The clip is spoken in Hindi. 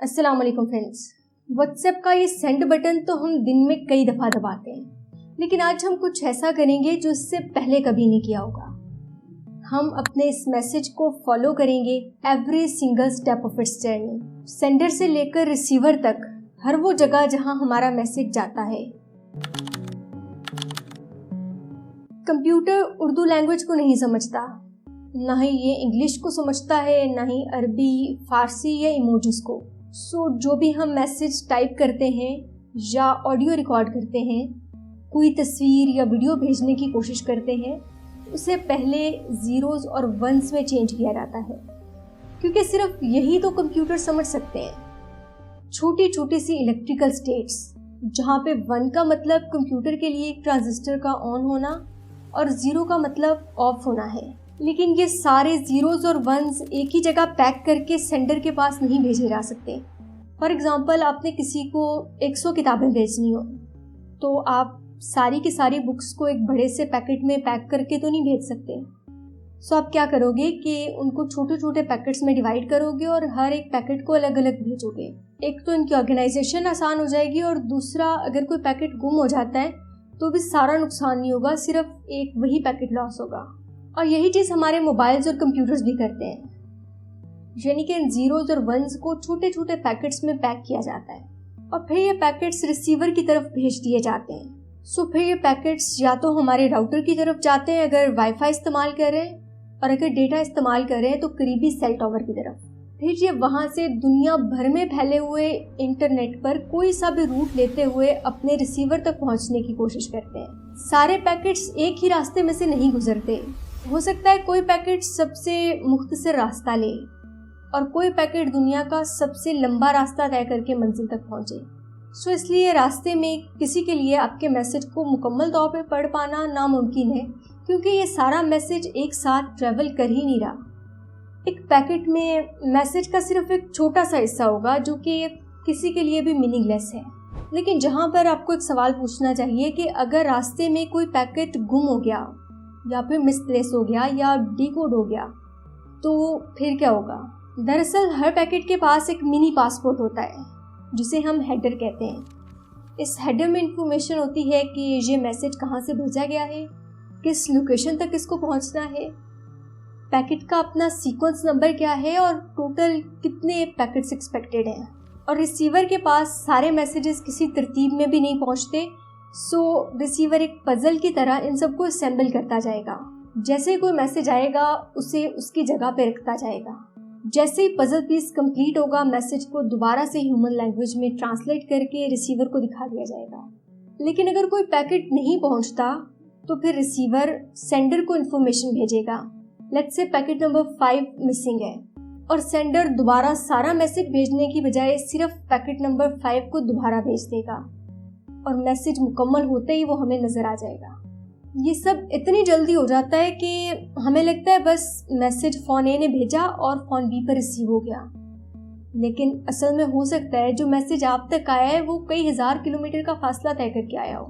अस्सलाम वालेकुम फ्रेंड्स। व्हाट्सएप का ये सेंड बटन तो हम दिन में कई दफ़ा दबाते हैं, लेकिन आज हम कुछ ऐसा करेंगे जो इससे पहले कभी नहीं किया होगा। हम अपने इस मैसेज को फॉलो करेंगे every single step of its journey, sender से लेकर रिसीवर तक, हर वो जगह जहां हमारा मैसेज जाता है। कंप्यूटर उर्दू लैंग्वेज को नहीं समझता, ना ही ये इंग्लिश को समझता है, ना ही अरबी, फारसी या इमोजीज को। सो जो भी हम मैसेज टाइप करते हैं या ऑडियो रिकॉर्ड करते हैं, कोई तस्वीर या वीडियो भेजने की कोशिश करते हैं, उसे पहले ज़ीरोज़ और वंस में चेंज किया जाता है, क्योंकि सिर्फ यही तो कंप्यूटर समझ सकते हैं। छोटी छोटी सी इलेक्ट्रिकल स्टेट्स, जहाँ पे 1 का मतलब कंप्यूटर के लिए एक ट्रांजिस्टर का ऑन होना और 0 का मतलब ऑफ होना है। लेकिन ये सारे ज़ीरोज़ और वंस एक ही जगह पैक करके सेंडर के पास नहीं भेजे जा सकते। फॉर एग्ज़ाम्पल, आपने किसी को 100 किताबें भेजनी हो, तो आप सारी की सारी बुक्स को एक बड़े से पैकेट में पैक करके तो नहीं भेज सकते। सो आप क्या करोगे कि उनको छोटे छोटे पैकेट्स में डिवाइड करोगे और हर एक पैकेट को अलग अलग भेजोगे। एक तो इनकी ऑर्गेनाइजेशन आसान हो जाएगी, और दूसरा, अगर कोई पैकेट गुम हो जाता है तो भी सारा नुकसान नहीं होगा, सिर्फ एक वही पैकेट लॉस होगा। और यही चीज़ हमारे मोबाइल्स और कंप्यूटर्स भी करते हैं, यानी कि इन ज़ीरोज़ और वंस को छोटे छोटे पैकेट्स में पैक किया जाता है और फिर ये पैकेट्स रिसीवर की तरफ भेज दिए जाते हैं। सो फिर ये पैकेट्स या तो हमारे राउटर की तरफ जाते हैं अगर वाईफाई इस्तेमाल कर रहे हैं, और अगर डेटा इस्तेमाल कर रहे हैं तो करीबी सेल टॉवर की तरफ। फिर ये वहाँ से दुनिया भर में फैले हुए इंटरनेट पर कोई सा भी रूट लेते हुए अपने रिसीवर तक पहुँचने की कोशिश करते हैं। सारे पैकेट्स एक ही रास्ते में से नहीं गुजरते। हो सकता है कोई पैकेट सबसे मुख्तसर रास्ता ले और कोई पैकेट दुनिया का सबसे लंबा रास्ता तय करके मंजिल तक पहुंचे। सो इसलिए रास्ते में किसी के लिए आपके मैसेज को मुकम्मल तौर पे पढ़ पाना नामुमकिन है, क्योंकि ये सारा मैसेज एक साथ ट्रैवल कर ही नहीं रहा। एक पैकेट में मैसेज का सिर्फ एक छोटा सा हिस्सा होगा जो कि किसी के लिए भी मीनिंगलेस है। लेकिन जहाँ पर आपको एक सवाल पूछना चाहिए कि अगर रास्ते में कोई पैकेट गुम हो गया या फिर मिसप्लेस हो गया या डिकोड हो गया, तो फिर क्या होगा? दरअसल हर पैकेट के पास एक मिनी पासपोर्ट होता है जिसे हम हेडर कहते हैं। इस हेडर में इंफॉर्मेशन होती है कि ये मैसेज कहाँ से भेजा गया है, किस लोकेशन तक इसको पहुँचना है, पैकेट का अपना सीक्वेंस नंबर क्या है और टोटल कितने पैकेट्स एक्सपेक्टेड हैं। और रिसीवर के पास सारे मैसेजेस किसी तरतीब में भी नहीं पहुँचते। सो रिसीवर एक पजल की तरह इन सबको असेंबल करता जाएगा। जैसे ही कोई मैसेज आएगा उसे उसकी जगह पे रखता जाएगा। जैसे ही पजल पीस कंप्लीट होगा, मैसेज को दोबारा से ह्यूमन लैंग्वेज में ट्रांसलेट करके रिसीवर को दिखा दिया जाएगा। लेकिन अगर कोई पैकेट नहीं पहुंचता तो फिर रिसीवर सेंडर को इन्फॉर्मेशन भेजेगा। Let's say packet number 5 missing है, और सेंडर दोबारा सारा मैसेज भेजने की बजाय सिर्फ पैकेट नंबर 5 को दोबारा भेज देगा और मैसेज मुकम्मल होते ही वो हमें नज़र आ जाएगा। ये सब इतनी जल्दी हो जाता है कि हमें लगता है बस मैसेज फ़ोन ए ने भेजा और फ़ोन बी पर रिसीव हो गया। लेकिन असल में हो सकता है जो मैसेज आप तक आया है वो कई हज़ार किलोमीटर का फासला तय करके आया हो।